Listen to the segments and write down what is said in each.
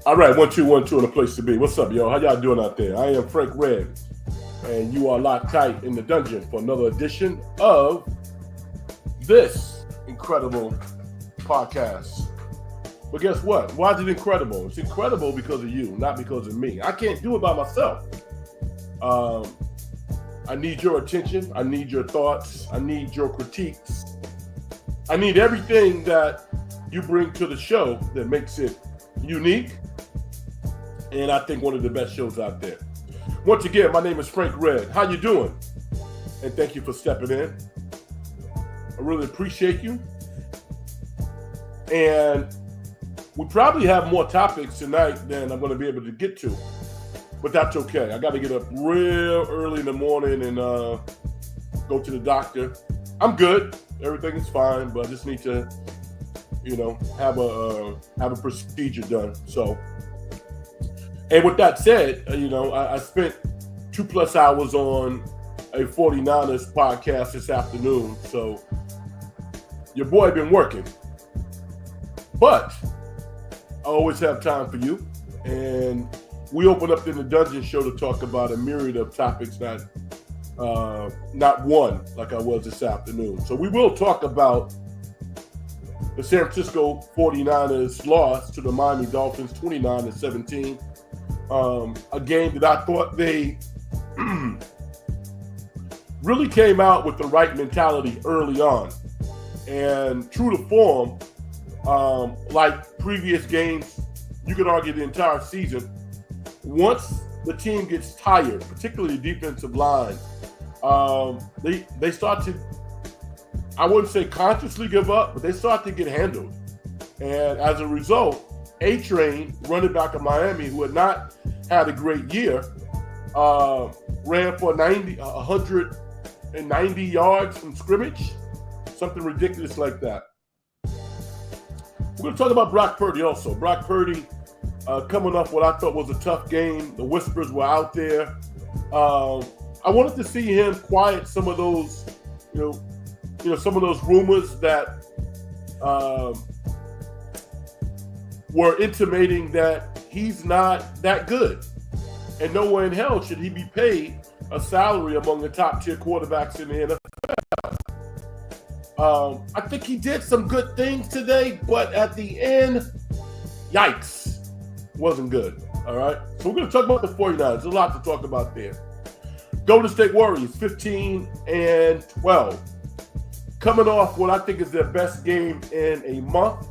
All right, 1 2 1 2 and a place to be. What's up, yo? How y'all doing out there? I am Frank Red, and you are locked tight in the dungeon for another edition of this incredible podcast. But guess what? Why is it incredible? It's incredible because of you, not because of me. I can't do it by myself. I need your attention. I need your thoughts. I need your critiques. I need everything that you bring to the show that makes it unique. And I think one of the best shows out there. Once again, my name is Frank Red. How you doing? And thank you for stepping in. I really appreciate you. And we probably have more topics tonight than I'm going to be able to get to. But that's okay. I got to get up real early in the morning and go to the doctor. I'm good. Everything is fine, but I just need to, have a procedure done. So. And with that said, I spent 2+ hours on a 49ers podcast this afternoon. So your boy been working. But I always have time for you. And we open up in the Dungeon Show to talk about a myriad of topics, not one like I was this afternoon. So we will talk about the San Francisco 49ers loss to the Miami Dolphins 29-17. A game that I thought they really came out with the right mentality early on. And true to form, like previous games, you could argue the entire season, once the team gets tired, particularly the defensive line, they start to, I wouldn't say consciously give up, but they start to get handled. And as a result, A-Train, running back of Miami, who had not had a great year, ran for 190 yards from scrimmage, something ridiculous like that. We're going to talk about Brock Purdy also. Brock Purdy coming off what I thought was a tough game. The whispers were out there. I wanted to see him quiet some of those, some of those rumors that were intimating that he's not that good. And nowhere in hell should he be paid a salary among the top tier quarterbacks in the NFL. I think he did some good things today, but at the end, yikes, wasn't good. All right. So we're going to talk about the 49ers. There's a lot to talk about there. Golden State Warriors, 15-12. Coming off what I think is their best game in a month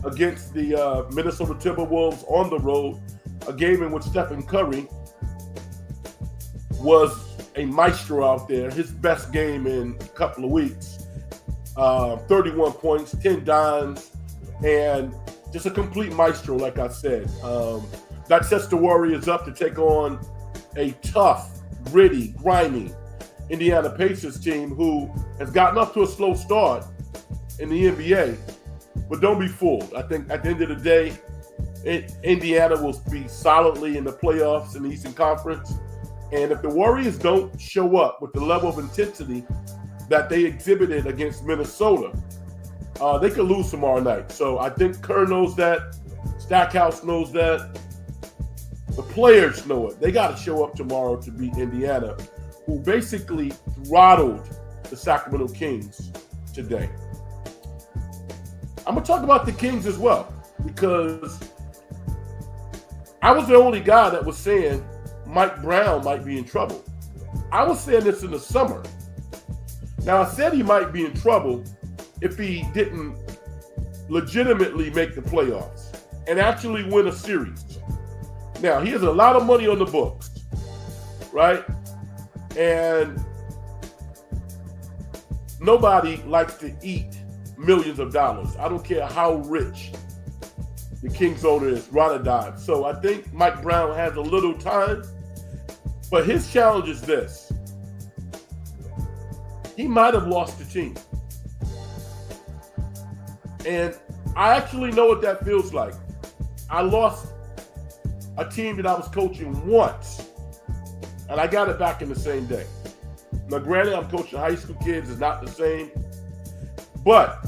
against the Minnesota Timberwolves on the road, a game in which Stephen Curry was a maestro out there, his best game in a couple of weeks. 31 points, 10 dimes, and just a complete maestro, like I said. That sets the Warriors up to take on a tough, gritty, grimy Indiana Pacers team who has gotten off to a slow start in the NBA. But don't be fooled. I think at the end of the day, Indiana will be solidly in the playoffs in the Eastern Conference. And if the Warriors don't show up with the level of intensity that they exhibited against Minnesota, they could lose tomorrow night. So I think Kerr knows that. Stackhouse knows that. The players know it. They got to show up tomorrow to beat Indiana, who basically throttled the Sacramento Kings today. I'm going to talk about the Kings as well, because I was the only guy that was saying Mike Brown might be in trouble. I was saying this in the summer. Now, I said he might be in trouble if he didn't legitimately make the playoffs and actually win a series. Now, he has a lot of money on the books, right? And nobody likes to eat millions of dollars. I don't care how rich the Kings owner is, ride or die. So I think Mike Brown has a little time, but his challenge is this. He might have lost the team. And I actually know what that feels like. I lost a team that I was coaching once, and I got it back in the same day. Now, granted, I'm coaching high school kids. It's not the same. But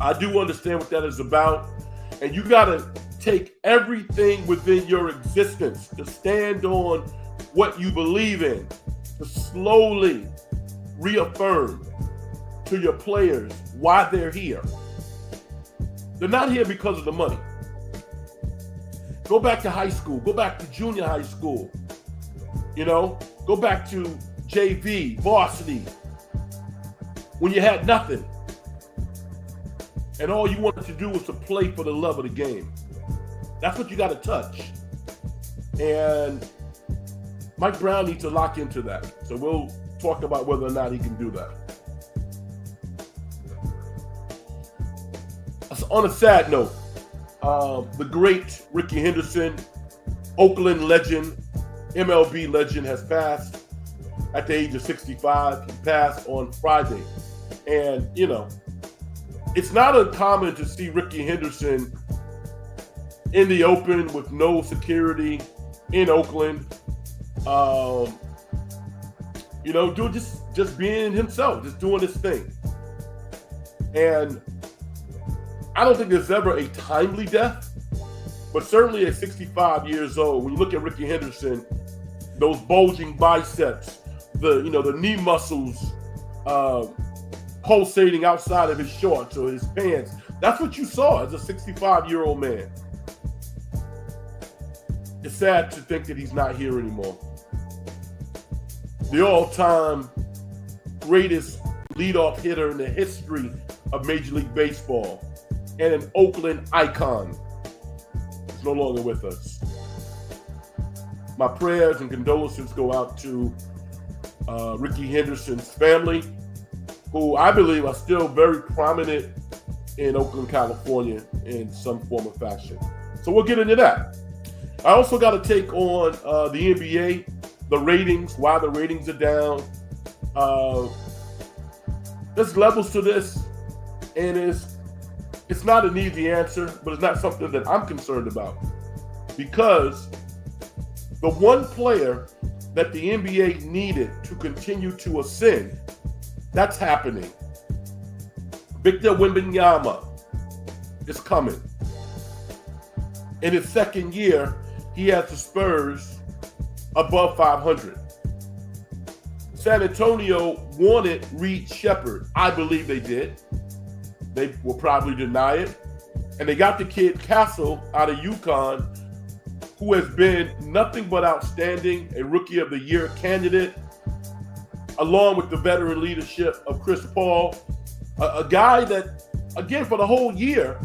I do understand what that is about. And you got to take everything within your existence to stand on what you believe in, to slowly reaffirm to your players why they're here. They're not here because of the money. Go back to high school, go back to junior high school, go back to JV, varsity, when you had nothing. And all you wanted to do was to play for the love of the game. That's what you got to touch. And Mike Brown needs to lock into that. So we'll talk about whether or not he can do that. On a sad note, the great Ricky Henderson, Oakland legend, MLB legend, has passed at the age of 65. He passed on Friday. And, it's not uncommon to see Ricky Henderson in the open with no security in Oakland. Just being himself, just doing his thing. And I don't think there's ever a timely death, but certainly at 65 years old, when you look at Ricky Henderson, those bulging biceps, the knee muscles pulsating outside of his shorts or his pants, that's what you saw as a 65-year-old man. It's sad to think that he's not here anymore. The all-time greatest leadoff hitter in the history of Major League Baseball, and an Oakland icon, is no longer with us. My prayers and condolences go out to Ricky Henderson's family, who I believe are still very prominent in Oakland, California in some form or fashion. So we'll get into that. I also got to take on the NBA, the ratings, why the ratings are down. There's levels to this, and it's not an easy answer, but it's not something that I'm concerned about, because the one player that the NBA needed to continue to ascend, that's happening. Victor Wembanyama is coming. In his second year, he has the Spurs above 500. San Antonio wanted Reed Shepherd. I believe they did. They will probably deny it. And they got the kid Castle out of UConn, who has been nothing but outstanding, a Rookie of the Year candidate, along with the veteran leadership of Chris Paul, a guy that, again, for the whole year,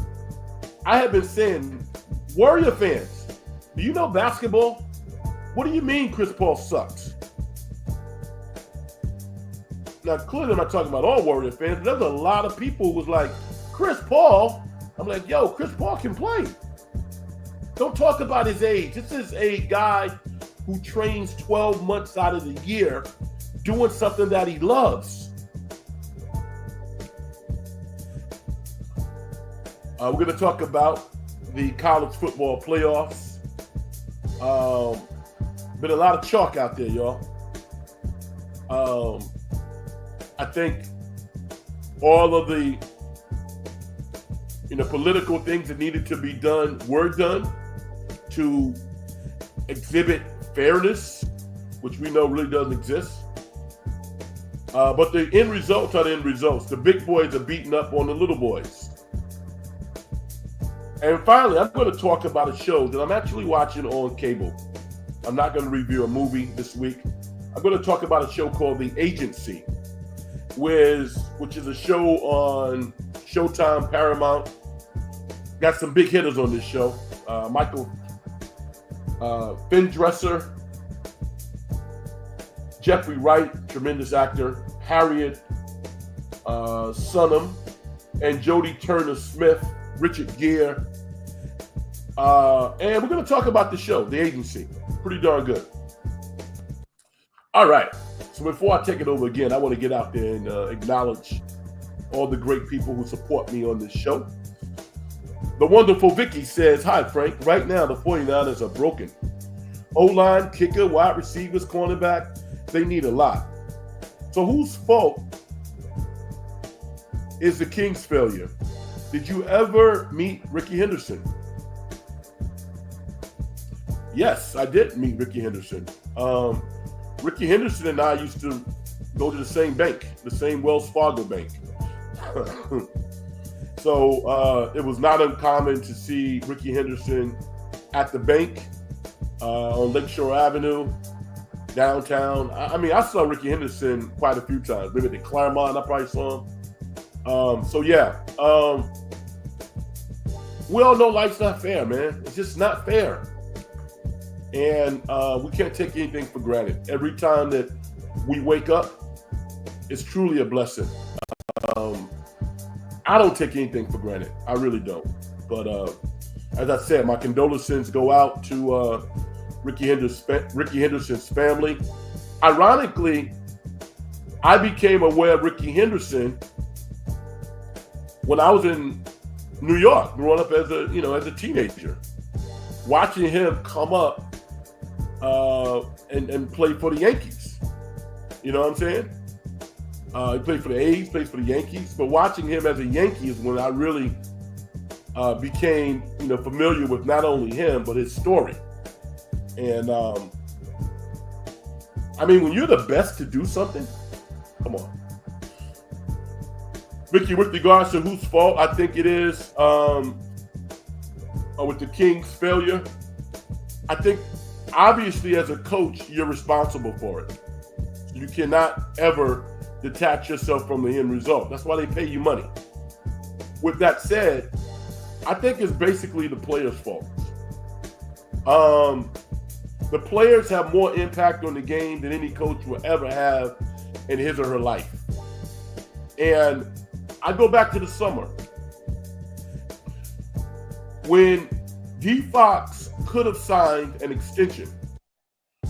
I have been saying, Warrior fans, do you know basketball? What do you mean Chris Paul sucks? Now, clearly I'm not talking about all Warrior fans, but there's a lot of people who was like, Chris Paul? I'm like, yo, Chris Paul can play. Don't talk about his age. This is a guy who trains 12 months out of the year doing something that he loves. We're going to talk about the college football playoffs. Been a lot of chalk out there, y'all. I think all of the political things that needed to be done were done to exhibit fairness, which we know really doesn't exist. But the end results are the end results. The big boys are beating up on the little boys. And finally, I'm going to talk about a show that I'm actually watching on cable. I'm not going to review a movie this week. I'm going to talk about a show called The Agency, which is a show on Showtime, Paramount. Got some big hitters on this show. Michael Findresser, Jeffrey Wright, tremendous actor, Harriet Sunham, and Jodie Turner-Smith, Richard Gere. And we're going to talk about the show, The Agency. Pretty darn good. All right. So before I take it over again, I want to get out there and acknowledge all the great people who support me on this show. The wonderful Vicky says, hi, Frank. Right now, the 49ers are broken. O-line, kicker, wide receivers, cornerback, they need a lot. So whose fault is the Kings' failure? Did you ever meet Ricky Henderson? Yes, I did meet Ricky Henderson. Ricky Henderson and I used to go to the same bank, the same Wells Fargo bank. So it was not uncommon to see Ricky Henderson at the bank on Lakeshore Avenue, downtown. I mean, I saw Ricky Henderson quite a few times. Maybe at the Claremont, I probably saw him. So yeah, we all know life's not fair, man. It's just not fair. And we can't take anything for granted. Every time that we wake up, it's truly a blessing. I don't take anything for granted. I really don't. But as I said, my condolences go out to Ricky Henderson's family. Ironically, I became aware of Ricky Henderson when I was in New York, growing up as a teenager, watching him come up and play for the Yankees. You know what I'm saying? He played for the A's, plays for the Yankees, but watching him as a Yankee is when I really became, familiar with not only him but his story. And I mean, when you're the best to do something, come on. Ricky, with regards to whose fault I think it is with the Kings' failure, I think obviously as a coach, you're responsible for it. You cannot ever detach yourself from the end result. That's why they pay you money. With that said, I think it's basically the players' fault. The players have more impact on the game than any coach will ever have in his or her life. And I go back to the summer when D. Fox could have signed an extension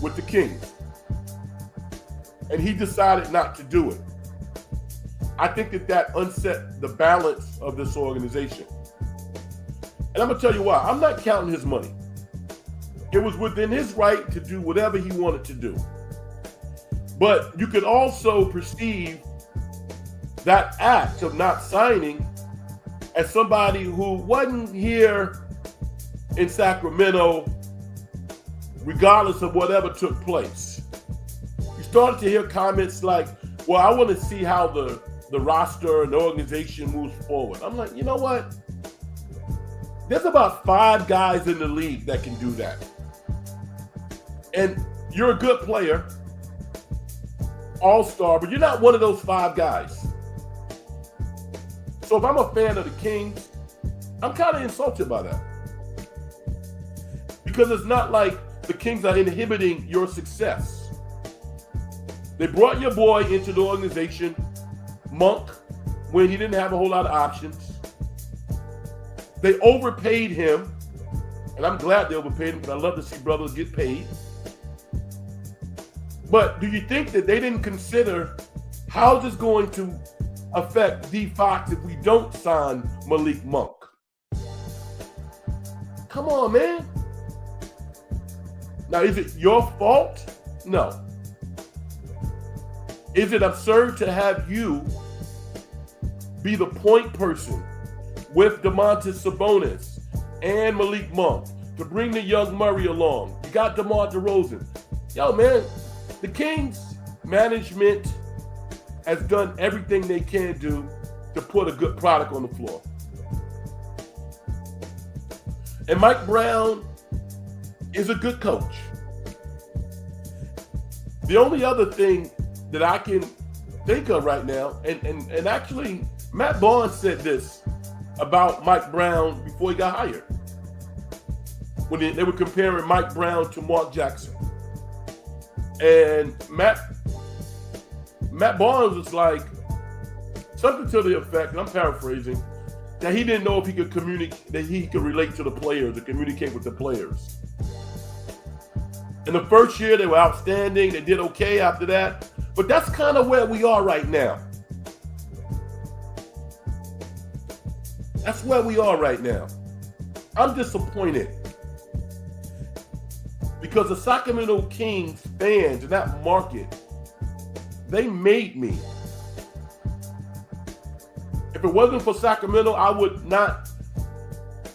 with the Kings, and he decided not to do it. I think that unset the balance of this organization. And I'm going to tell you why. I'm not counting his money. It was within his right to do whatever he wanted to do. But you could also perceive that act of not signing as somebody who wasn't here in Sacramento regardless of whatever took place. You started to hear comments like, well, I want to see how the roster and the organization moves forward. I'm like, you know what? There's about 5 guys in the league that can do that. And you're a good player, all-star, but you're not one of those 5 guys. So if I'm a fan of the Kings, I'm kind of insulted by that. Because it's not like the Kings are inhibiting your success. They brought your boy into the organization, Monk, when he didn't have a whole lot of options. They overpaid him, and I'm glad they overpaid him because I love to see brothers get paid. But do you think that they didn't consider how this is going to affect D. Fox if we don't sign Malik Monk? Come on, man. Now, is it your fault? No. Is it absurd to have you be the point person with Domantas Sabonis and Malik Monk to bring the young Murray along? You got DeMar DeRozan. Yo, man, the Kings management has done everything they can do to put a good product on the floor. And Mike Brown is a good coach. The only other thing that I can think of right now, and actually Matt Barnes said this about Mike Brown before he got hired, when they were comparing Mike Brown to Mark Jackson. And Matt Barnes was like, something to the effect, and I'm paraphrasing, that he didn't know if he could communicate, that he could relate to the players or communicate with the players. In the first year, they were outstanding. They did okay after that. But that's kind of where we are right now. That's where we are right now. I'm disappointed. Because the Sacramento Kings fans in that market, they made me. If it wasn't for Sacramento, I would not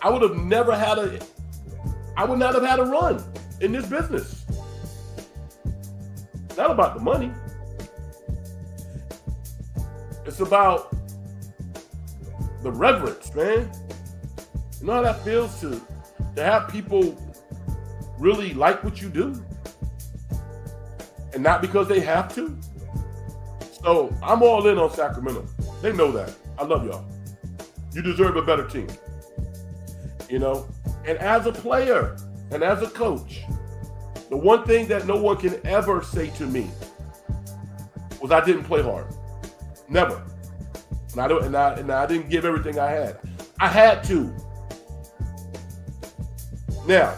have had a run. in this business. It's not about the money. It's about the reverence, man. You know how that feels to have people really like what you do? And not because they have to? So I'm all in on Sacramento. They know that. I love y'all. You deserve a better team. You know? And as a player and as a coach, the one thing that no one can ever say to me was I didn't play hard. Never. And I didn't give everything I had. I had to. Now,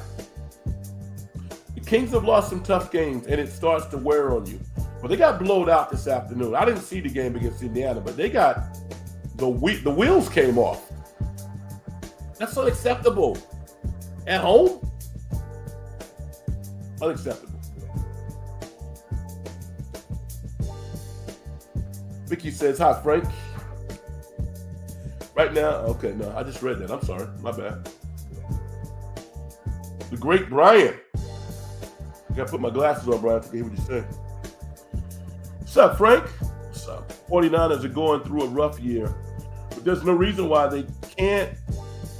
the Kings have lost some tough games, and it starts to wear on you. But they got blowed out this afternoon. I didn't see the game against Indiana, but they got the wheels came off. That's unacceptable. At home? Unacceptable. Vicky says, hi, Frank. Right now, okay, no, I just read that. I'm sorry, my bad. The great Brian. I gotta put my glasses on, Brian, to hear what you say. What's up, Frank? What's up? 49ers are going through a rough year, but there's no reason why they can't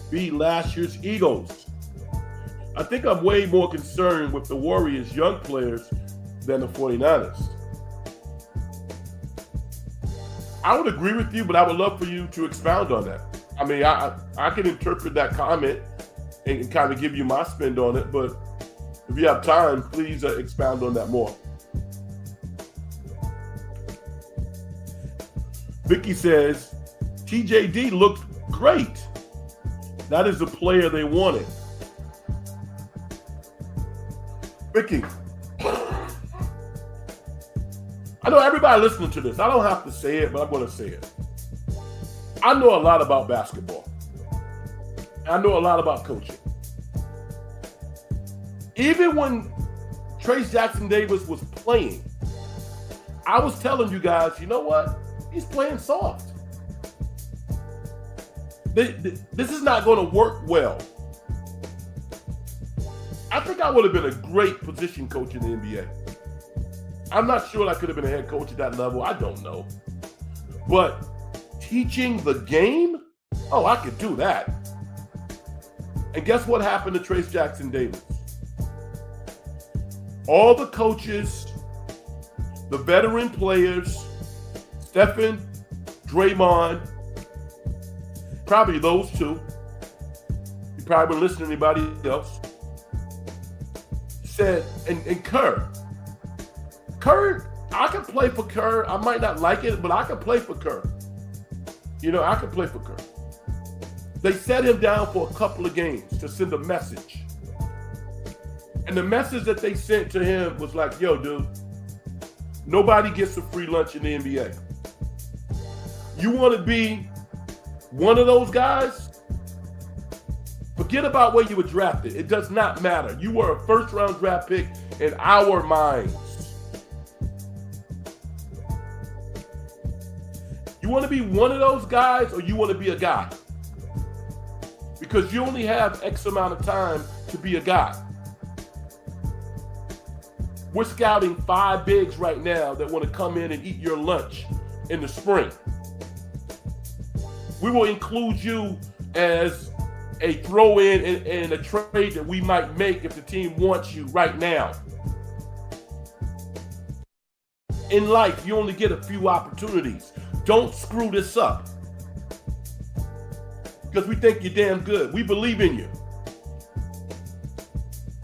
be last year's Eagles. I think I'm way more concerned with the Warriors' young players than the 49ers. I would agree with you, but I would love for you to expound on that. I mean, I can interpret that comment and kind of give you my spin on it, but if you have time, please expound on that more. Vicky says, TJD looked great. That is the player they wanted. Vicky, I know everybody listening to this. I don't have to say it, but I'm going to say it. I know a lot about basketball. I know a lot about coaching. Even when Trayce Jackson-Davis was playing, I was telling you guys, you know what? He's playing soft. This is not going to work well. I think I would have been a great position coach in the NBA. I'm not sure I could have been a head coach at that level. I don't know. But teaching the game? Oh, I could do that. And guess what happened to Trayce Jackson-Davis? All the coaches, the veteran players, Stephen, Draymond, probably those two. You probably wouldn't listen to anybody else. Said, and Kerr, I can play for Kerr. I might not like it, but I can play for Kerr. You know, I can play for Kerr. They set him down for a couple of games to send a message. And the message that they sent to him was like, yo, dude, nobody gets a free lunch in the NBA. You want to be one of those guys? Forget about where you were drafted. It does not matter. You were a first-round draft pick in our minds. You want to be one of those guys, or you want to be a guy? Because you only have X amount of time to be a guy. We're scouting 5 bigs right now that want to come in and eat your lunch in the spring. We will include you as a throw-in and a trade that we might make if the team wants you right now. In life, you only get a few opportunities. Don't screw this up. Because we think you're damn good. We believe in you.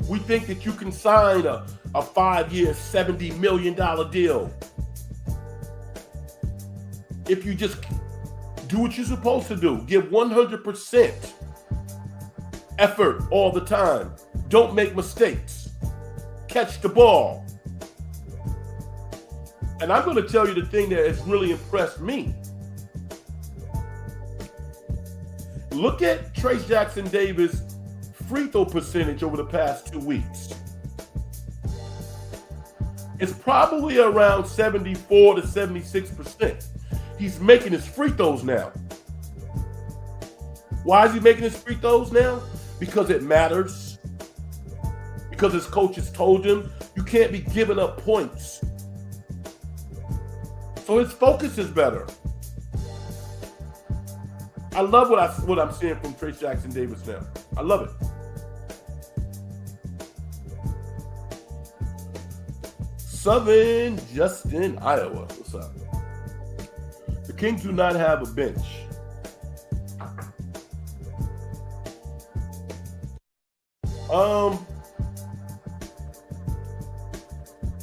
We think that you can sign a 5-year, $70 million deal. If you just do what you're supposed to do. Give 100% effort all the time. Don't make mistakes. Catch the ball. And I'm going to tell you the thing that has really impressed me. Look at Trayce Jackson-Davis' free throw percentage over the past 2 weeks. It's probably around 74 to 76%. He's making his free throws now. Why is he making his free throws now? Because it matters. because his coaches told him you can't be giving up points. So his focus is better. I love what I'm seeing from Trace Jackson Davis now. I love it. Southern Justin, Iowa. What's up? The Kings do not have a bench.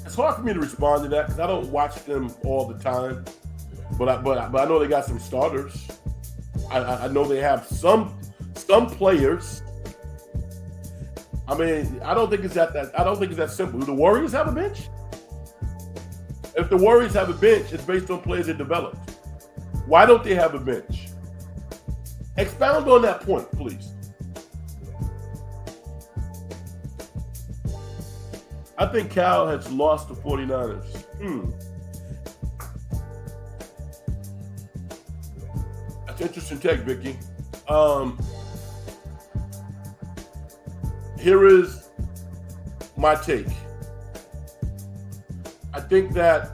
It's hard for me to respond to that because I don't watch them all the time. But I know they got some starters. I know they have some players. I mean, I don't think it's that simple. Do the Warriors have a bench? If the Warriors have a bench, it's based on players they developed. Why don't they have a bench? Expound on that point, please. I think Cal has lost the 49ers. That's interesting take, Vicky. Here is my take. I think that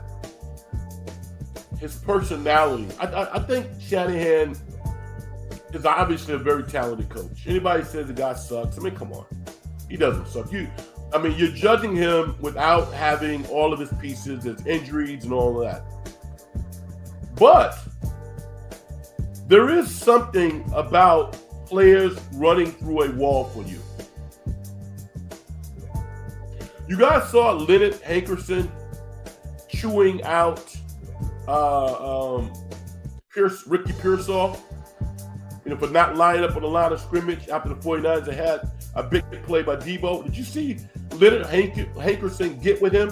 his personality, I think Shanahan is obviously a very talented coach. Anybody says the guy sucks, I mean, come on. He doesn't suck. You're judging him without having all of his pieces, his injuries and all of that. But there is something about players running through a wall for you. You guys saw Leonard Hankerson chewing out Ricky Pearsall, for not lining up on the line of scrimmage after the 49ers had a big play by Debo. Did you see Leonard Hankerson get with him?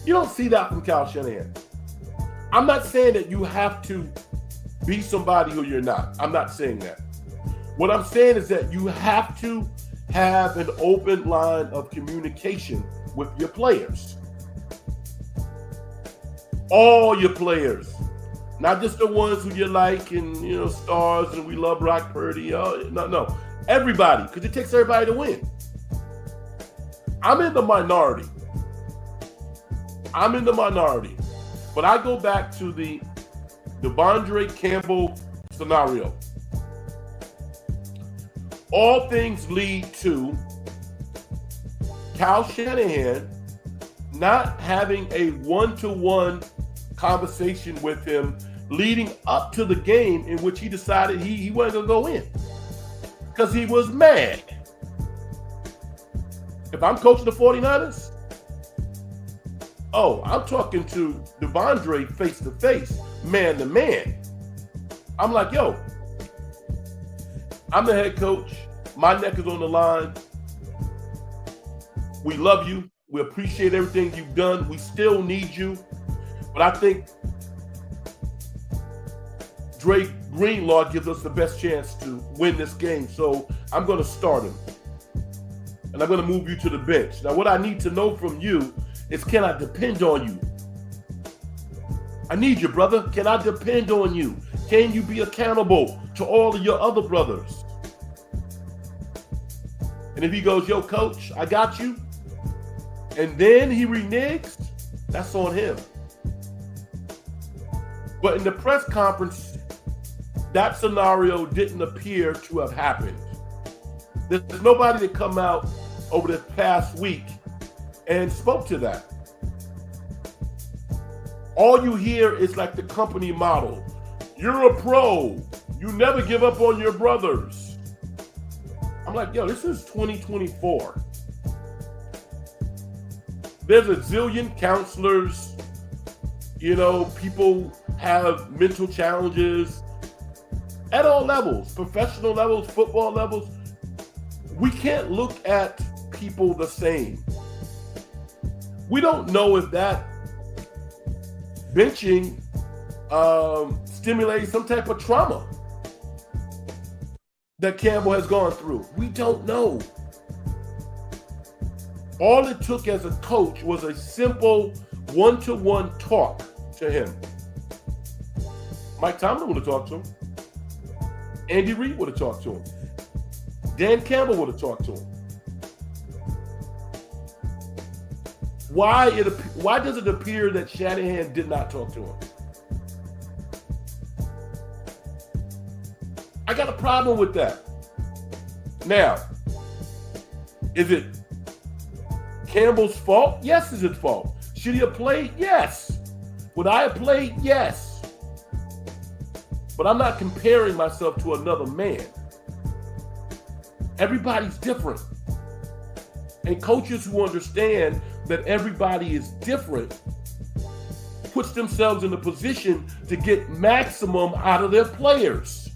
You don't see that from Kyle Shanahan. I'm not saying that you have to be somebody who you're not. I'm not saying that. What I'm saying is that you have to have an open line of communication with your players. All your players. Not just the ones who you like and, stars and we love Brock Purdy. No. Everybody, because it takes everybody to win. I'm in the minority. But I go back to the Devondre Campbell scenario. All things lead to Kyle Shanahan not having a one-to-one conversation with him leading up to the game in which he decided he wasn't going to go in because he was mad. If I'm coaching the 49ers, I'm talking to Devondre face-to-face, man-to-man. I'm like, I'm the head coach. My neck is on the line. We love you. We appreciate everything you've done. We still need you. But I think Dre Greenlaw gives us the best chance to win this game. So I'm going to start him. And I'm going to move you to the bench. Now, what I need to know from you is, can I depend on you? I need you, brother. Can I depend on you? Can you be accountable to all of your other brothers? And if he goes, coach, I got you, and then he reneges, that's on him. But in the press conference, that scenario didn't appear to have happened. There's nobody that come out over the past week and spoke to that. All you hear is like the company model. You're a pro. You never give up on your brothers. I'm like, this is 2024. There's a zillion counselors. People have mental challenges at all levels, professional levels, football levels. We can't look at people the same. We don't know if that benching stimulates some type of trauma that Campbell has gone through. We don't know. All it took as a coach was a simple one-to-one talk to him. Mike Tomlin would have talked to him. Andy Reid would have talked to him. Dan Campbell would have talked to him. why does it appear that Shanahan did not talk to him? I got a problem with that. Now, is it Campbell's fault? Yes, it's his fault. Should he have played? Yes. Would I have played? Yes. But I'm not comparing myself to another man. Everybody's different. And coaches who understand that everybody is different puts themselves in a position to get maximum out of their players.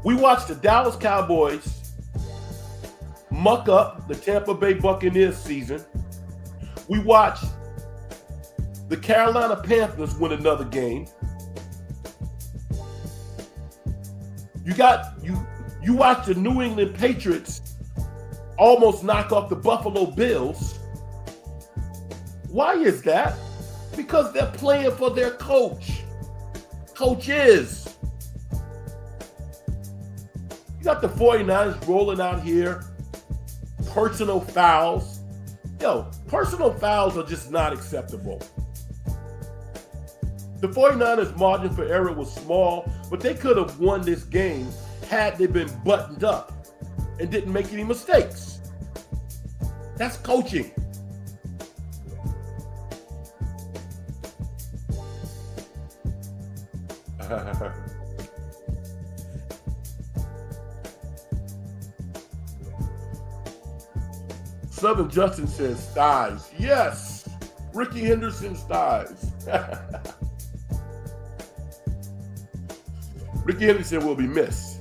We watched the Dallas Cowboys muck up the Tampa Bay Buccaneers season. We watched the Carolina Panthers win another game. You watched the New England Patriots almost knock off the Buffalo Bills. Why is that? Because they're playing for their coaches. You got the 49ers rolling out here. Personal fouls. Personal fouls are just not acceptable. The 49ers' margin for error was small, but they could have won this game had they been buttoned up and didn't make any mistakes. That's coaching. Southern Justin says thighs. Yes, Ricky Henderson's thighs. Ricky Henderson will be missed.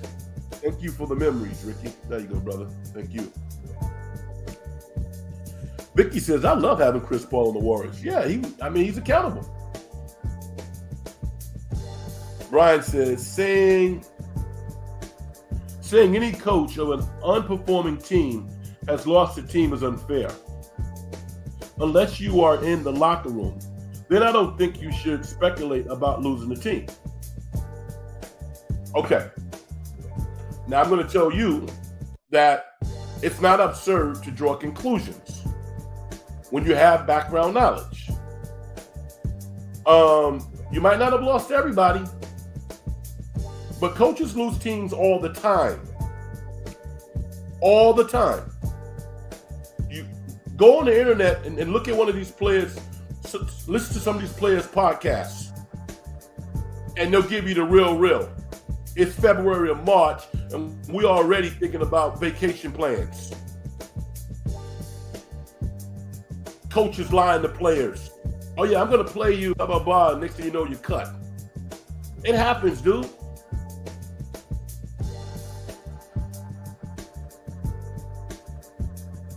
Thank you for the memories, Ricky. There you go, brother. Thank you. Vicky says, I love having Chris Paul in the Warriors. Yeah, he's accountable. Brian says, saying any coach of an unperforming team has lost the team is unfair. Unless you are in the locker room, then I don't think you should speculate about losing the team. Okay. Now I'm going to tell you that it's not absurd to draw conclusions when you have background knowledge. You might not have lost everybody, but coaches lose teams all the time. All the time. You go on the internet and look at one of these players, listen to some of these players' podcasts, and they'll give you the real. It's February or March, and we're already thinking about vacation plans. Coaches lying to players. Oh yeah, I'm going to play you, blah, blah, blah. Next thing you know, you're cut. It happens, dude.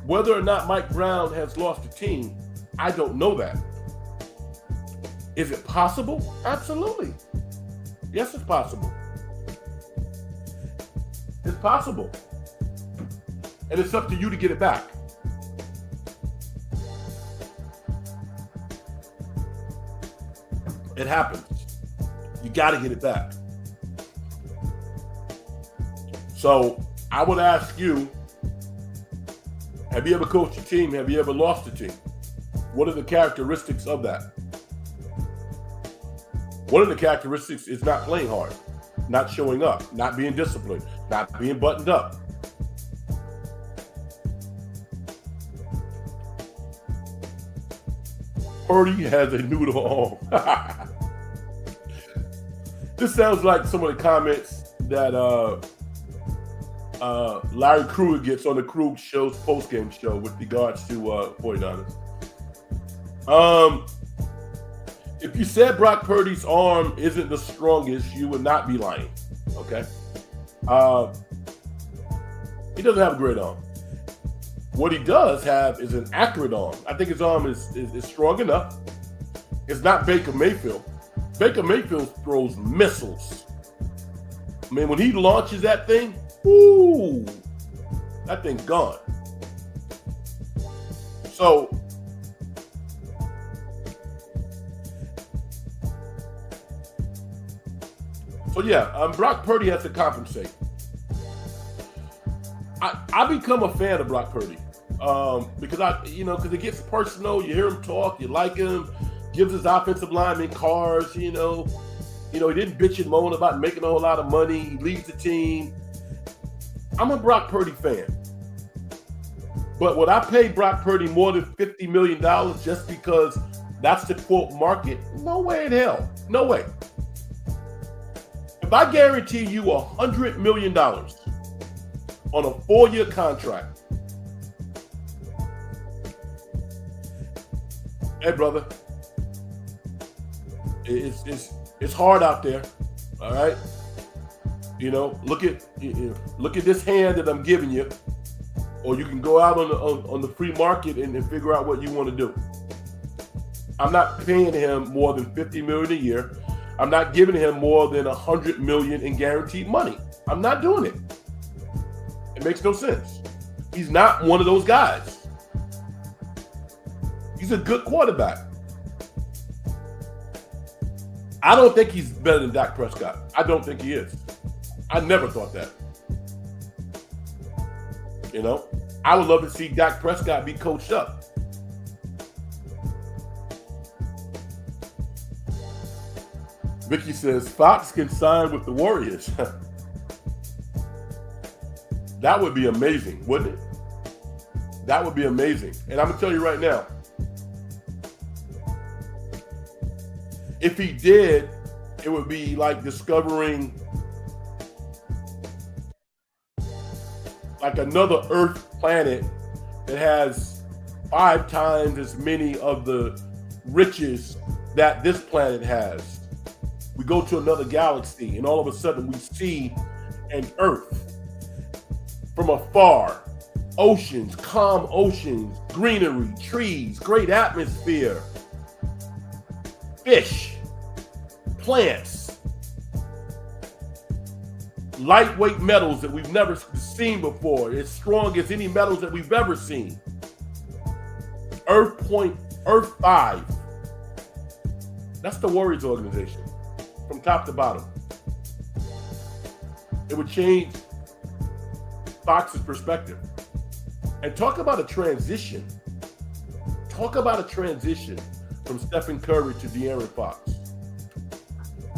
Whether or not Mike Brown has lost the team, I don't know that. Is it possible? Absolutely. Yes, it's possible. It's possible. And it's up to you to get it back. It happens. You got to get it back. So I would ask you, have you ever coached a team? Have you ever lost a team? What are the characteristics of that? One of the characteristics is not playing hard, not showing up, not being disciplined, not being buttoned up. Purdy has a noodle arm. This sounds like some of the comments that Larry Krueger gets on the Krug Show's postgame show with regards to 49ers. If you said Brock Purdy's arm isn't the strongest, you would not be lying. Okay? He doesn't have a great arm. What he does have is an accurate arm. I think his arm is strong enough. It's not Baker Mayfield. Baker Mayfield throws missiles. I mean, when he launches that thing, ooh, that thing's gone. So yeah, Brock Purdy has to compensate. I become a fan of Brock Purdy. Because because it gets personal. You hear him talk, you like him, gives his offensive linemen cars. He didn't bitch and moan about making a whole lot of money. He leads the team. I'm a Brock Purdy fan. But would I pay Brock Purdy more than $50 million just because that's the quote market? No way in hell. No way. If I guarantee you $100 million on a 4-year contract, hey brother, it's hard out there. All right. Look at this hand that I'm giving you, or you can go out on the free market and figure out what you want to do. I'm not paying him more than $50 million a year. I'm not giving him more than $100 million in guaranteed money. I'm not doing it. It makes no sense. He's not one of those guys. He's a good quarterback. I don't think he's better than Dak Prescott. I don't think he is. I never thought that. I would love to see Dak Prescott be coached up. Vicky says, Fox can sign with the Warriors. That would be amazing, wouldn't it? That would be amazing. And I'm going to tell you right now, if he did, it would be like discovering like another Earth planet that has 5 times as many of the riches that this planet has. We go to another galaxy and all of a sudden we see an Earth from afar. Oceans, calm oceans, greenery, trees, great atmosphere, fish, plants, lightweight metals that we've never seen before, as strong as any metals that we've ever seen. Earth 5. That's the Warriors organization, from top to bottom. It would change Fox's perspective. And talk about a transition. Talk about a transition from Stephen Curry to De'Aaron Fox.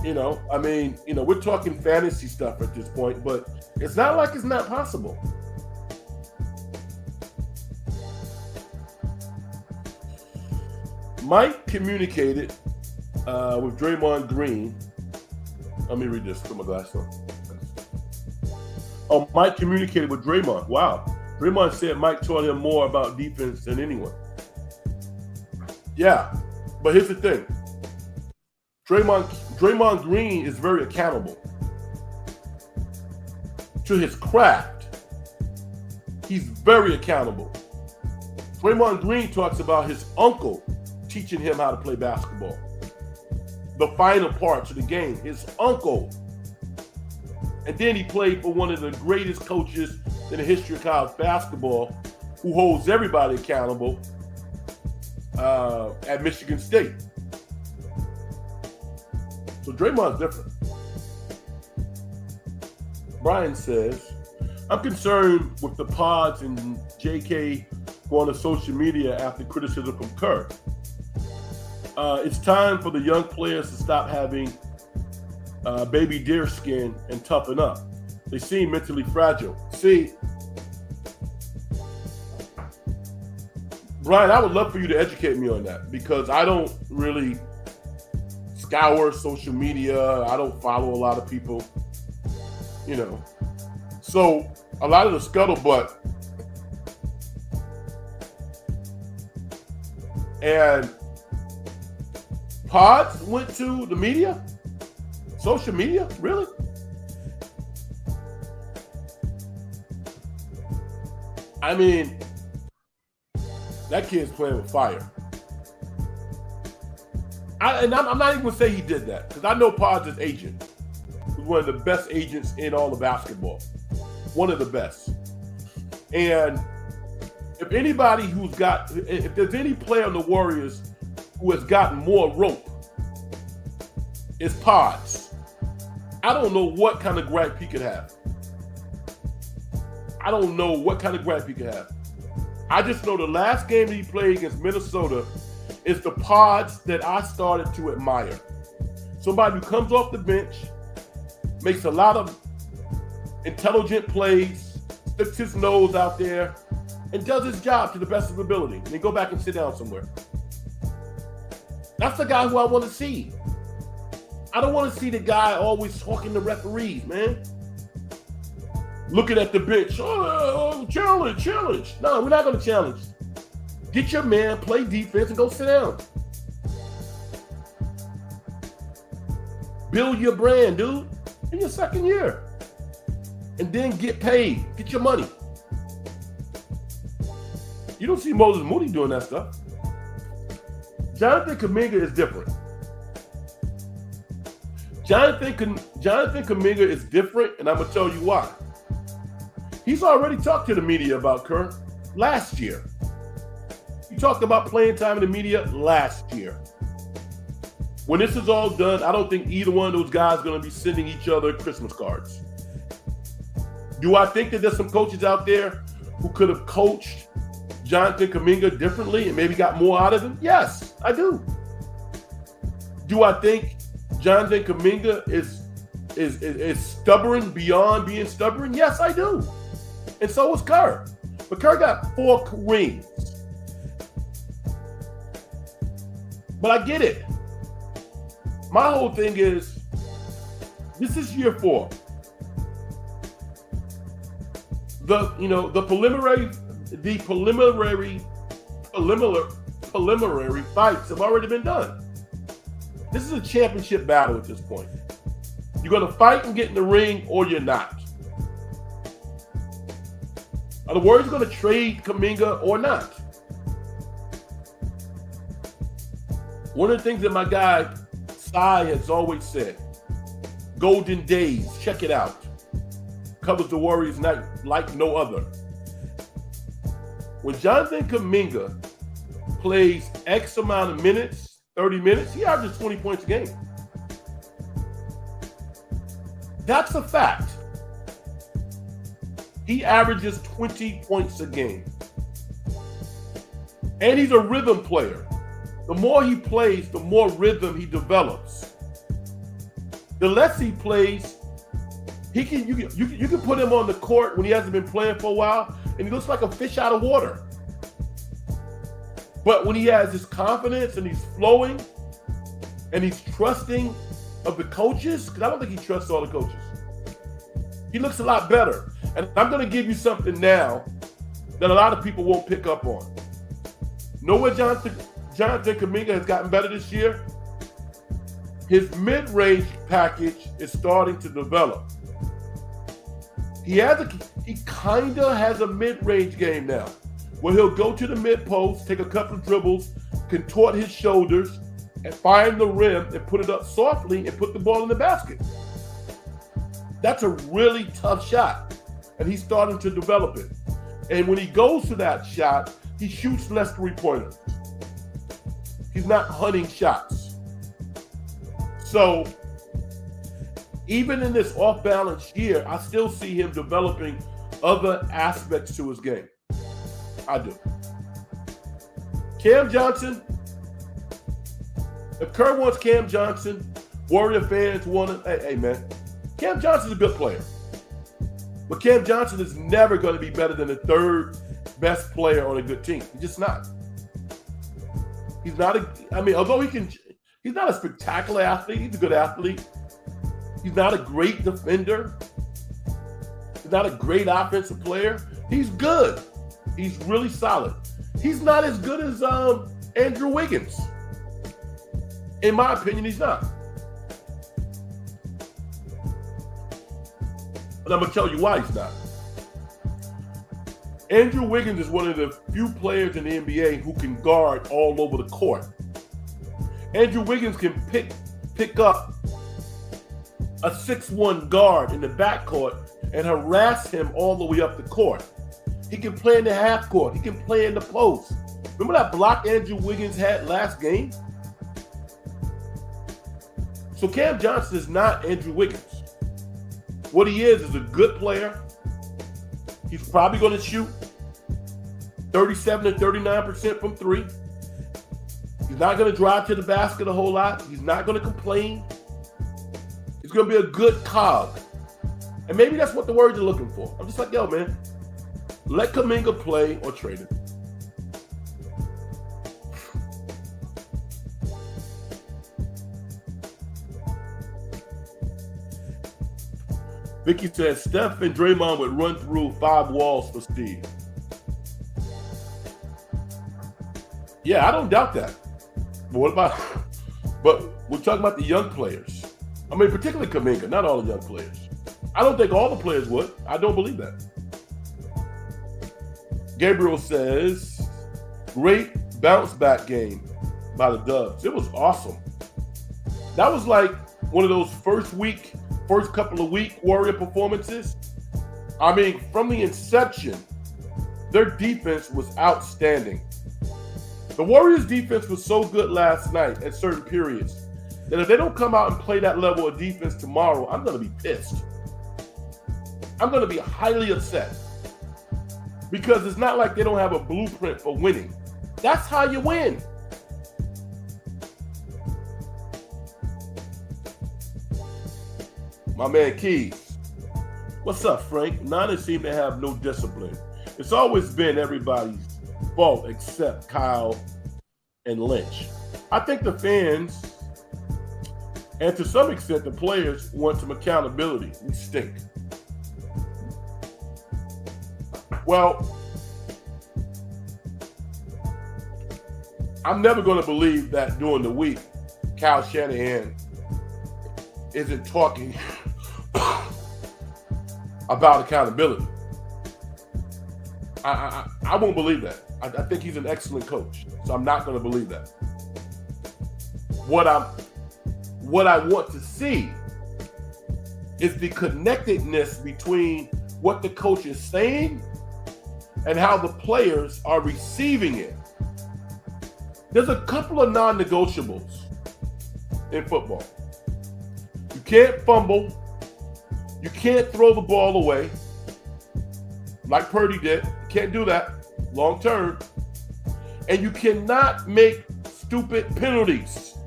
We're talking fantasy stuff at this point, but it's not like it's not possible. Mike communicated with Draymond Green. Let me read this. Put my glass on. Oh, Mike communicated with Draymond. Wow. Draymond said Mike taught him more about defense than anyone. Yeah, but here's the thing. Draymond Green is very accountable to his craft. He's very accountable. Draymond Green talks about his uncle teaching him how to play basketball. The final parts of the game, his uncle. And then he played for one of the greatest coaches in the history of college basketball, who holds everybody accountable at Michigan State. So Draymond's different. Brian says, I'm concerned with the pods and JK going to social media after criticism from Kerr. It's time for the young players to stop having baby deer skin and toughen up. They seem mentally fragile. See, Brian, I would love for you to educate me on that, because I don't really scour social media. I don't follow a lot of people, So a lot of the scuttlebutt and pods went to the media? Social media? Really? I mean, that kid's playing with fire. I'm not even going to say he did that, because I know Pods' agent was one of the best agents in all of basketball. One of the best. And if there's any player on the Warriors who has gotten more rope, it's Pods. I don't know what kind of gripe he could have. I just know the last game that he played against Minnesota is the pods that I started to admire. Somebody who comes off the bench, makes a lot of intelligent plays, sticks his nose out there, and does his job to the best of his ability. And then go back and sit down somewhere. That's the guy who I want to see. I don't want to see the guy always talking to referees, man. Looking at the bench, challenge. No, we're not going to challenge. Get your man, play defense, and go sit down. Build your brand, dude, in your second year. And then get paid. Get your money. You don't see Moses Moody doing that stuff. Jonathan Kuminga is different. Jonathan Kuminga is different, and I'm going to tell you why. He's already talked to the media about Kerr last year. He talked about playing time in the media last year. When this is all done, I don't think either one of those guys are going to be sending each other Christmas cards. Do I think that there's some coaches out there who could have coached Jonathan Kuminga differently and maybe got more out of him? Yes, I do. Do I think Jonathan Kuminga is stubborn beyond being stubborn? Yes, I do. And so is Kerr. But Kerr got 4 rings. But I get it. My whole thing is, this is year 4. The preliminary fights have already been done. This is a championship battle at this point. You're going to fight and get in the ring, or you're not. Are the Warriors going to trade Kuminga or not? One of the things that my guy Sai has always said, Golden Days, check it out. Covers the Warriors like no other. When Jonathan Kuminga plays X amount of minutes, 30 minutes, he averages 20 points a game. That's a fact. He averages 20 points a game. And he's a rhythm player. The more he plays, the more rhythm he develops. The less he plays, you can put him on the court when he hasn't been playing for a while, and he looks like a fish out of water. But when he has his confidence and he's flowing and he's trusting of the coaches, because I don't think he trusts all the coaches, he looks a lot better. And I'm going to give you something now that a lot of people won't pick up on. Know where Jonathan Kuminga has gotten better this year? His mid-range package is starting to develop. He kind of has a mid-range game now, where he'll go to the mid-post, take a couple of dribbles, contort his shoulders, and find the rim and put it up softly and put the ball in the basket. That's a really tough shot, and he's starting to develop it. And when he goes to that shot, he shoots less three-pointers. He's not hunting shots. So even in this off-balance year, I still see him developing other aspects to his game. I do. Cam Johnson, if Kerr wants Cam Johnson, Warrior fans want it. Hey, man, Cam Johnson's a good player. But Cam Johnson is never going to be better than the third best player on a good team. He's just not. He's not although he's not a spectacular athlete. He's a good athlete. He's not a great defender. He's not a great offensive player. He's good. He's really solid. He's not as good as Andrew Wiggins. In my opinion, he's not. And I'm going to tell you why he's not. Andrew Wiggins is one of the few players in the NBA who can guard all over the court. Andrew Wiggins can pick up a 6'1" guard in the backcourt and harass him all the way up the court. He can play in the half court. He can play in the post. Remember that block Andrew Wiggins had last game? So Cam Johnson is not Andrew Wiggins. What he is a good player. He's probably going to shoot 37 to 39% from three. He's not going to drive to the basket a whole lot. He's not going to complain. He's going to be a good cog. And maybe that's what the words are looking for. I'm just like, yo, man, let Kuminga play or trade him. Vicky says Steph and Draymond would run through 5 walls for Steve. Yeah, I don't doubt that. But what about? But we're talking about the young players. I mean, particularly Kuminga, not all the young players. I don't think all the players would. I don't believe that. Gabriel says, great bounce back game by the Dubs. It was awesome. That was like one of those first couple of week Warrior performances. I mean, from the inception, their defense was outstanding. The Warriors' defense was so good last night at certain periods that if they don't come out and play that level of defense tomorrow, I'm going to be pissed. I'm going to be highly upset because it's not like they don't have a blueprint for winning. That's how you win. My man Keys. What's up, Frank? Niners seem to have no discipline. It's always been everybody's fault except Kyle and Lynch. I think the fans, and to some extent the players, want some accountability. We stink. Well, I'm never going to believe that during the week, Kyle Shanahan isn't talking about accountability. I won't believe that. I think he's an excellent coach, so I'm not going to believe that. What I want to see is the connectedness between what the coach is saying and how the players are receiving it. There's a couple of non-negotiables in football. You can't fumble. You can't throw the ball away like Purdy did. You can't do that long term. And you cannot make stupid penalties,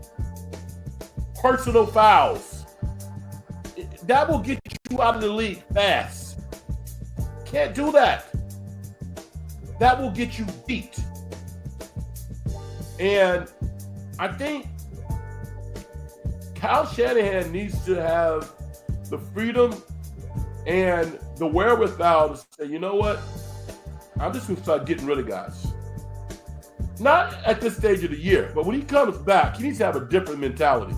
personal fouls. That will get you out of the league fast. Can't do that. That will get you beat. And I think Kyle Shanahan needs to have the freedom and the wherewithal to say, you know what? I'm just going to start getting rid of guys. Not at this stage of the year, but when he comes back, he needs to have a different mentality.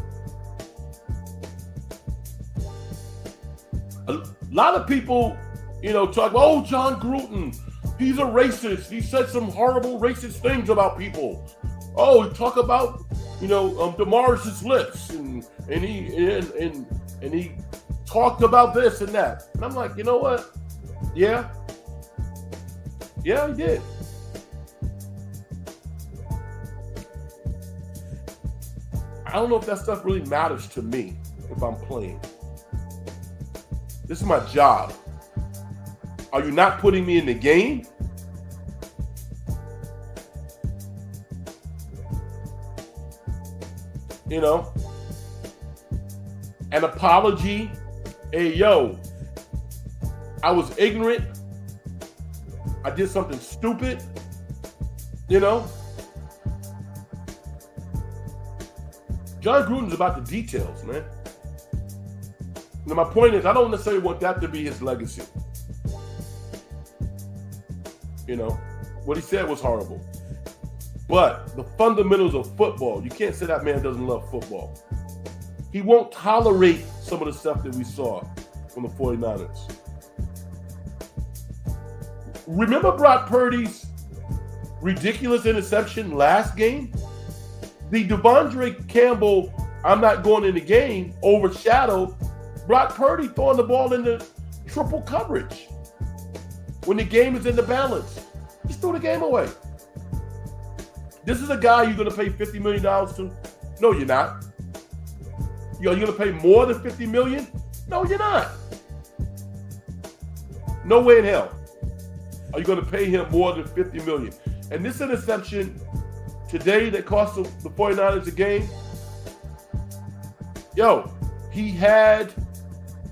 A lot of people, talk about, oh, John Gruden, he's a racist. He said some horrible racist things about people. Oh, he talk about, DeMaris's lips, and he talked about this and that. And I'm like, you know what? Yeah, he did. I don't know if that stuff really matters to me if I'm playing. This is my job. Are you not putting me in the game? An apology. Hey, yo, I was ignorant. I did something stupid. John Gruden's about the details, man. Now, my point is, I don't necessarily want that to be his legacy. What he said was horrible. But the fundamentals of football, you can't say that man doesn't love football. He won't tolerate some of the stuff that we saw from the 49ers. Remember Brock Purdy's ridiculous interception last game? The Devondre Campbell, I'm not going in the game, overshadowed Brock Purdy throwing the ball into triple coverage. When the game is in the balance, he threw the game away. This is a guy you're going to pay $50 million to? No, you're not. You're going to pay more than $50 million? No, you're not. No way in hell are you going to pay him more than $50 million. And this interception today that cost the 49ers a game, he had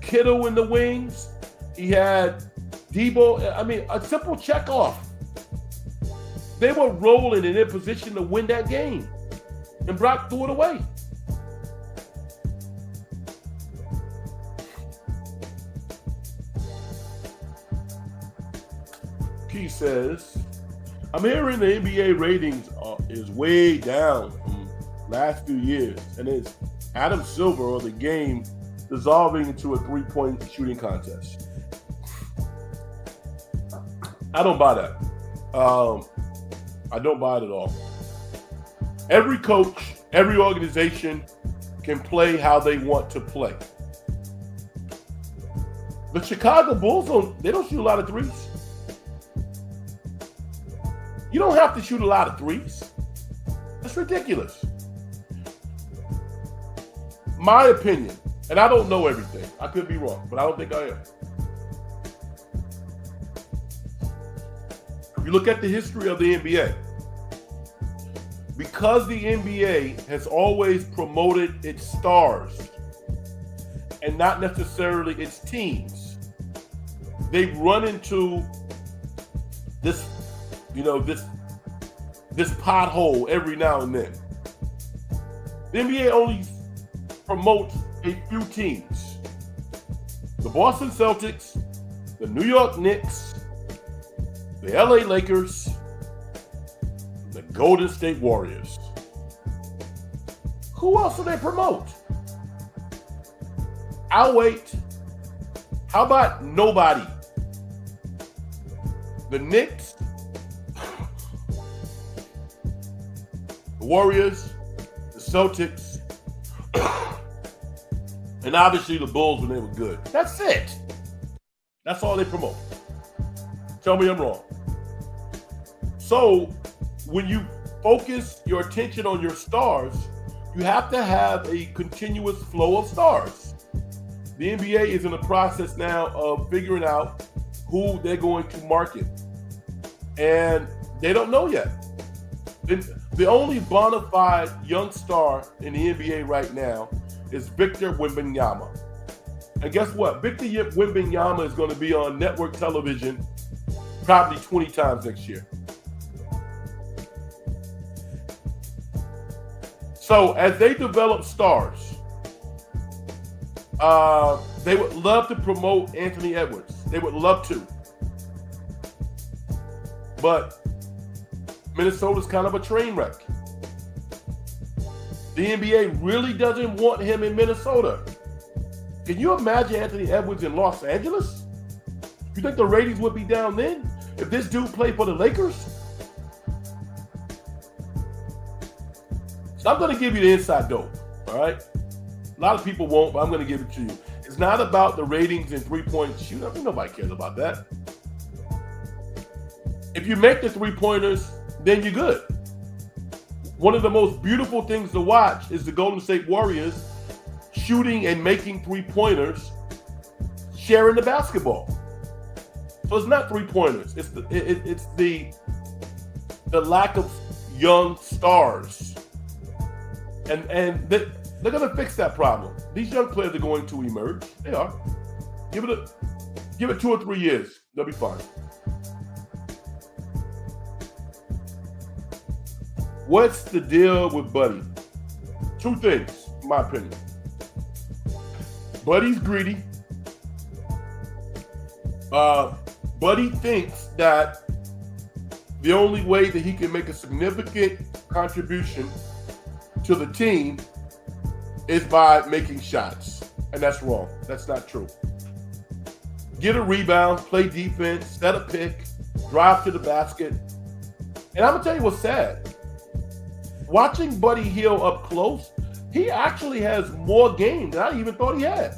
Kittle in the wings. He had Debo. I mean, a simple check off. They were rolling and in position to win that game. And Brock threw it away. Key says, I'm hearing the NBA ratings is way down from last few years, and it's Adam Silver or the game dissolving into a 3-point shooting contest. I don't buy that. I don't buy it at all. Every coach, every organization can play how they want to play. The Chicago Bulls don't shoot a lot of threes. You don't have to shoot a lot of threes. That's ridiculous. My opinion, and I don't know everything. I could be wrong, but I don't think I am. If you look at the history of the NBA, because the NBA has always promoted its stars and not necessarily its teams, they've run into this pothole every now and then. The NBA only promotes a few teams. The Boston Celtics, the New York Knicks, the LA Lakers, the Golden State Warriors. Who else do they promote? I'll wait. How about nobody? The Knicks, the Warriors, the Celtics, and obviously the Bulls when they were good. That's it. That's all they promote. Tell me I'm wrong. So when you focus your attention on your stars, you have to have a continuous flow of stars. The NBA is in the process now of figuring out who they're going to market. And they don't know yet. The only bona fide young star in the NBA right now is Victor Wembanyama. And guess what? Victor Wembanyama is going to be on network television probably 20 times next year. So as they develop stars, they would love to promote Anthony Edwards. They would love to. But Minnesota's kind of a train wreck. The NBA really doesn't want him in Minnesota. Can you imagine Anthony Edwards in Los Angeles? You think the ratings would be down then if this dude played for the Lakers? So I'm going to give you the inside dope, all right? A lot of people won't, but I'm going to give it to you. It's not about the ratings and three-point shoot. I mean, nobody cares about that. If you make the three-pointers, then you're good. One of the most beautiful things to watch is the Golden State Warriors shooting and making three-pointers, sharing the basketball. So it's not three-pointers. It's the lack of young stars. And they're going to fix that problem. These young players are going to emerge. They are. Give it 2 or 3 years. They'll be fine. What's the deal with Buddy? 2 things, in my opinion. Buddy's greedy. Buddy thinks that the only way that he can make a significant contribution to the team is by making shots. And that's wrong. That's not true. Get a rebound, play defense, set a pick, drive to the basket. And I'm going to tell you what's sad. Watching Buddy Hield up close, he actually has more game than I even thought he had.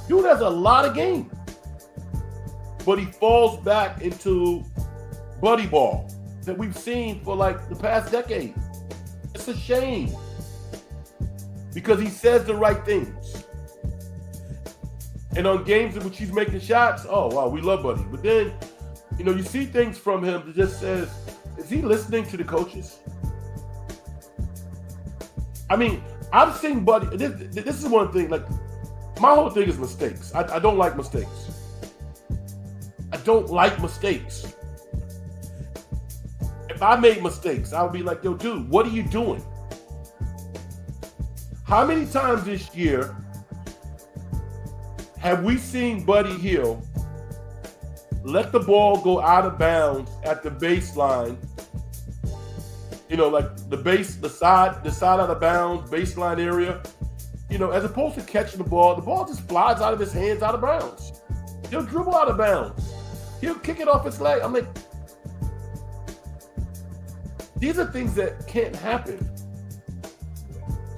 Dude has a lot of game. But he falls back into buddy ball that we've seen for like the past decade. It's a shame. Because he says the right things. And on games in which he's making shots, oh, wow, we love Buddy. But then You see things from him that just says, is he listening to the coaches? I mean, I've seen Buddy. This is one thing. Like, my whole thing is mistakes. I don't like mistakes. I don't like mistakes. If I made mistakes, I would be like, yo, dude, what are you doing? How many times this year have we seen Buddy Hield let the ball go out of bounds at the baseline? Like the side out of bounds, baseline area. As opposed to catching the ball just flies out of his hands, out of bounds. He'll dribble out of bounds. He'll kick it off his leg. I'm like, these are things that can't happen.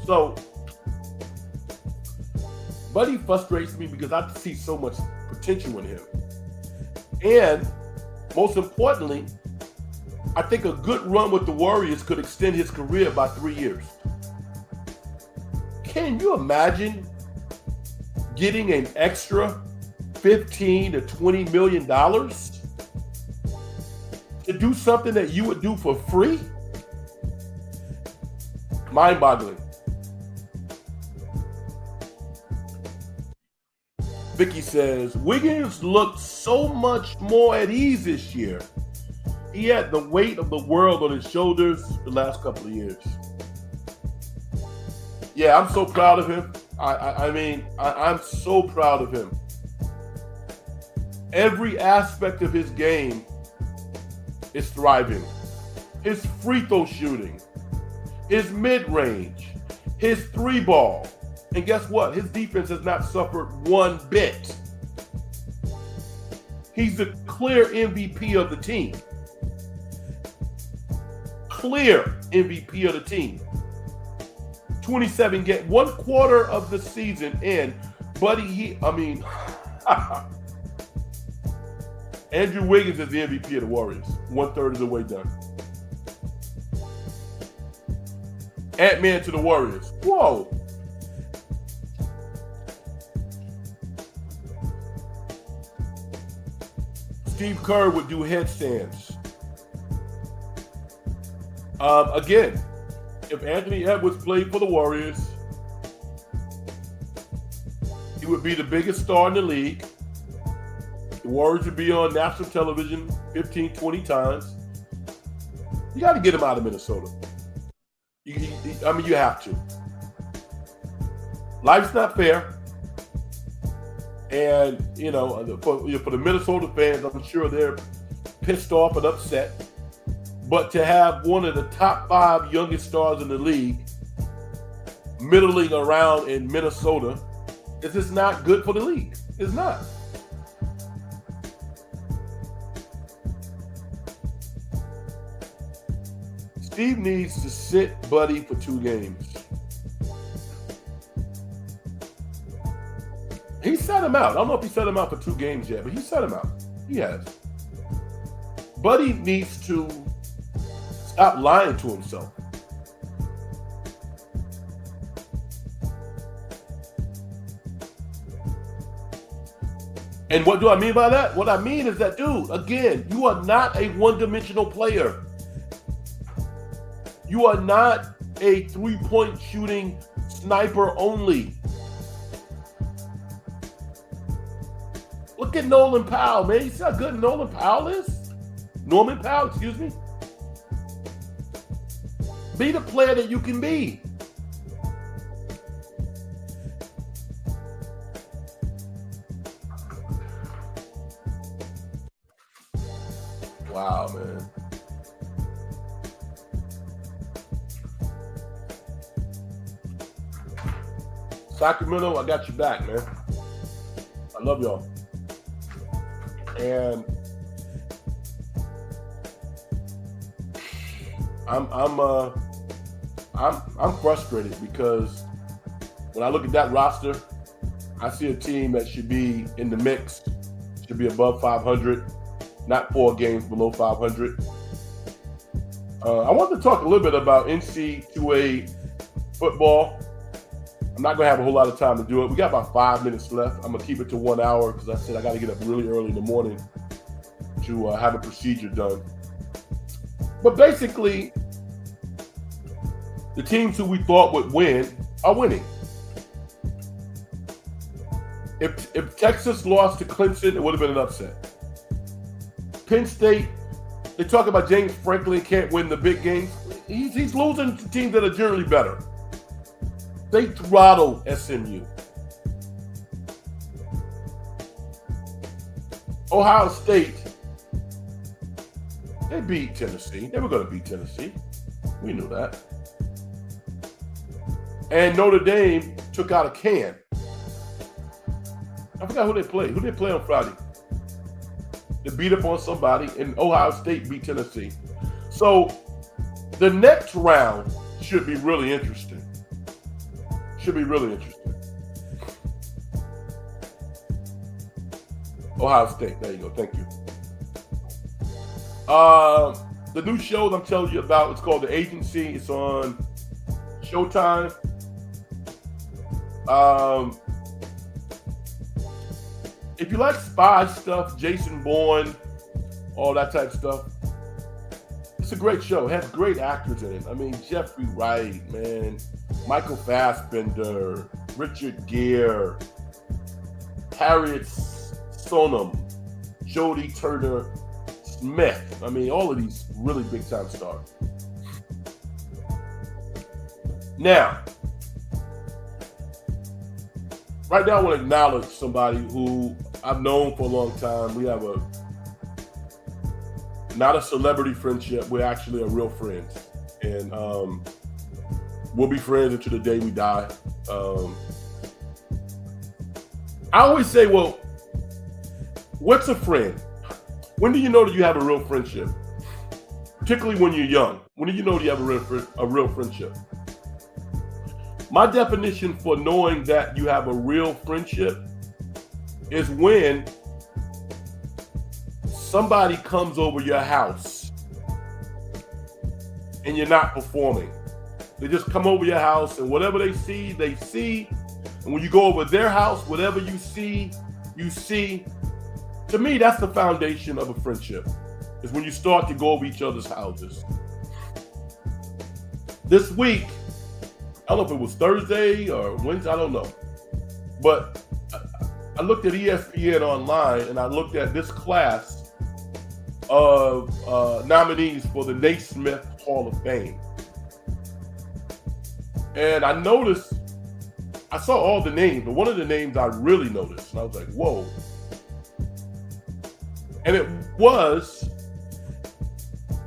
So, Buddy frustrates me because I see so much potential in him. And most importantly, I think a good run with the Warriors could extend his career by 3 years. Can you imagine getting an extra $15 to $20 million to do something that you would do for free? Mind-boggling. Vicky says, Wiggins looked so much more at ease this year. He had the weight of the world on his shoulders the last couple of years. Yeah, I'm so proud of him. I'm so proud of him. Every aspect of his game is thriving. His free throw shooting, his mid-range, his three ball. And guess what? His defense has not suffered one bit. He's the clear MVP of the team. Clear MVP of the team. 27 get 1 quarter of the season in. Buddy, Andrew Wiggins is the MVP of the Warriors. 1/3 of the way done. Ant-Man to the Warriors. Whoa. Steve Kerr would do headstands. Again, if Anthony Edwards played for the Warriors, he would be the biggest star in the league. The Warriors would be on national television 15, 20 times. You got to get him out of Minnesota. You have to. Life's not fair. And, for the Minnesota fans, I'm sure they're pissed off and upset. But to have one of the top 5 youngest stars in the league middling around in Minnesota is just not good for the league. It's not. Steve needs to sit Buddy for 2 games. He set him out. I don't know if he set him out for 2 games yet, but he set him out. He has. Buddy needs to stop lying to himself. And what do I mean by that? What I mean is that, dude, again, you are not a one-dimensional player. You are not a 3-point shooting sniper only. Look at Nolan Powell, man. You see how good Nolan Powell is? Norman Powell, excuse me. Be the player that you can be. Wow, man. Sacramento, I got your back, man. I love y'all. And I'm frustrated because when I look at that roster, I see a team that should be in the mix, should be above 500, not 4 games below 500. I want to talk a little bit about NCAA football. I'm not going to have a whole lot of time to do it. We got about 5 minutes left. I'm going to keep it to 1 hour because I said I got to get up really early in the morning to have a procedure done. But basically, the teams who we thought would win are winning. If Texas lost to Clemson, it would have been an upset. Penn State, they talk about James Franklin can't win the big games. He's losing to teams that are generally better. They throttled SMU. Ohio State, they beat Tennessee. They were going to beat Tennessee. We knew that. And Notre Dame took out a can. I forgot who they played. Who did they play on Friday? They beat up on somebody, and Ohio State beat Tennessee. So the next round should be really interesting. Should be really interesting. Ohio State. There you go. Thank you. The new show that I'm telling you about, it's called The Agency. It's on Showtime. If you like spy stuff, Jason Bourne, all that type of stuff, it's a great show. It has great actors in it. I mean, Jeffrey Wright, man, Michael Fassbender, Richard Gere, Harriet Sonam, Jodie Turner-Smith. I mean, all of these really big-time stars. Now, right now I want to acknowledge somebody who I've known for a long time. We have not a celebrity friendship. We're actually a real friend. And we'll be friends until the day we die. I always say, well, what's a friend? When do you know that you have a real friendship? Particularly when you're young. When do you know that you have a real friendship? My definition for knowing that you have a real friendship is when somebody comes over your house and you're not performing. They just come over your house and whatever they see, they see. And when you go over their house, whatever you see, you see. To me, that's the foundation of a friendship, is when you start to go over each other's houses. This week, I don't know if it was Thursday or Wednesday, I don't know. But I looked at ESPN online and I looked at this class of nominees for the Naismith Hall of Fame. And I noticed, I saw all the names, but one of the names I really noticed, and I was like, whoa. And it was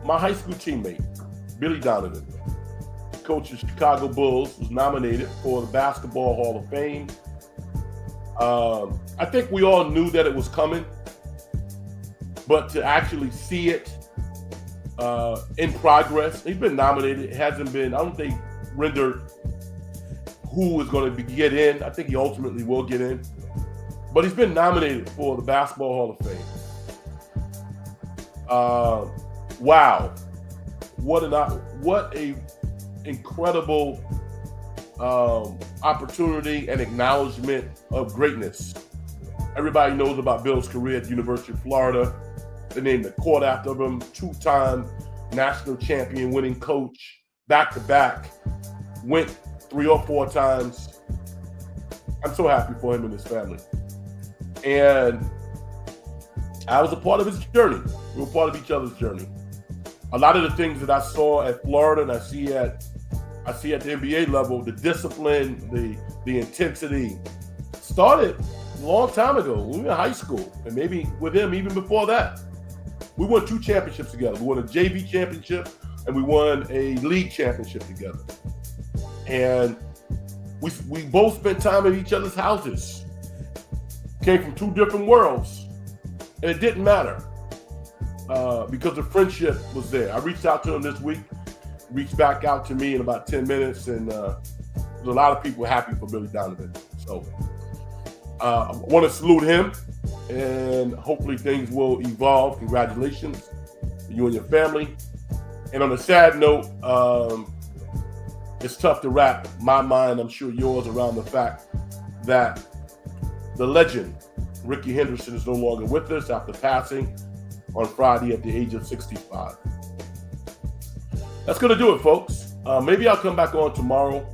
my high school teammate, Billy Donovan. Coach of Chicago Bulls, was nominated for the Basketball Hall of Fame. I think we all knew that it was coming, but to actually see it in progress, he's been nominated. It hasn't been, I don't think, rendered who is going to get in. I think he ultimately will get in, but he's been nominated for the Basketball Hall of Fame. Wow, what a incredible opportunity and acknowledgement of greatness. Everybody knows about Bill's career at the University of Florida. They named the court after him, two-time national champion, winning coach, back-to-back, went 3 or 4 times. I'm so happy for him and his family. And I was a part of his journey. We were part of each other's journey. A lot of the things that I saw at Florida and I see at the NBA level, the discipline, the intensity, started a long time ago. We were in high school, and maybe with him even before that. We won 2 championships together. We won a JV championship, and we won a league championship together. And we both spent time at each other's houses. Came from 2 different worlds, and it didn't matter because the friendship was there. I reached out to him this week. Reached back out to me in about 10 minutes, and there's a lot of people happy for Billy Donovan. So I want to salute him, and hopefully things will evolve. Congratulations to you and your family. And on a sad note, it's tough to wrap my mind, I'm sure yours, around the fact that the legend, Ricky Henderson, is no longer with us after passing on Friday at the age of 65. That's going to do it, folks. Maybe I'll come back on tomorrow.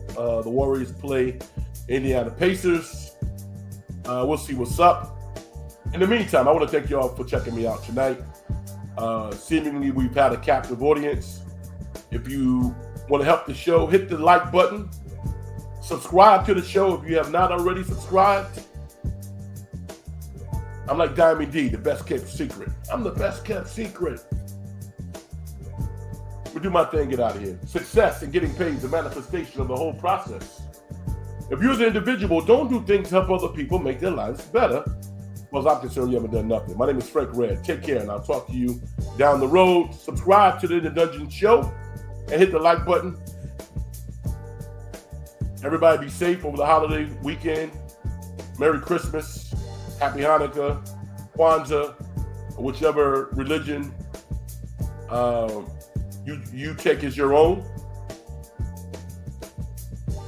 The Warriors play Indiana Pacers. We'll see what's up. In the meantime, I want to thank you all for checking me out tonight. Seemingly, we've had a captive audience. If you want to help the show, hit the like button. Subscribe to the show if you have not already subscribed. I'm like Diamond D, the best kept secret. I'm the best kept secret. We do my thing, get out of here. Success and getting paid is the manifestation of the whole process. If you as an individual don't do things to help other people make their lives better, as far as I'm concerned, you haven't done nothing. My name is Frank Red. Take care, and I'll talk to you down the road. Subscribe to the In the Dungeon show and hit the like button. Everybody be safe over the holiday weekend. Merry Christmas, Happy Hanukkah, Kwanzaa, or whichever religion you take as your own.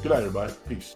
Good night, everybody. Peace.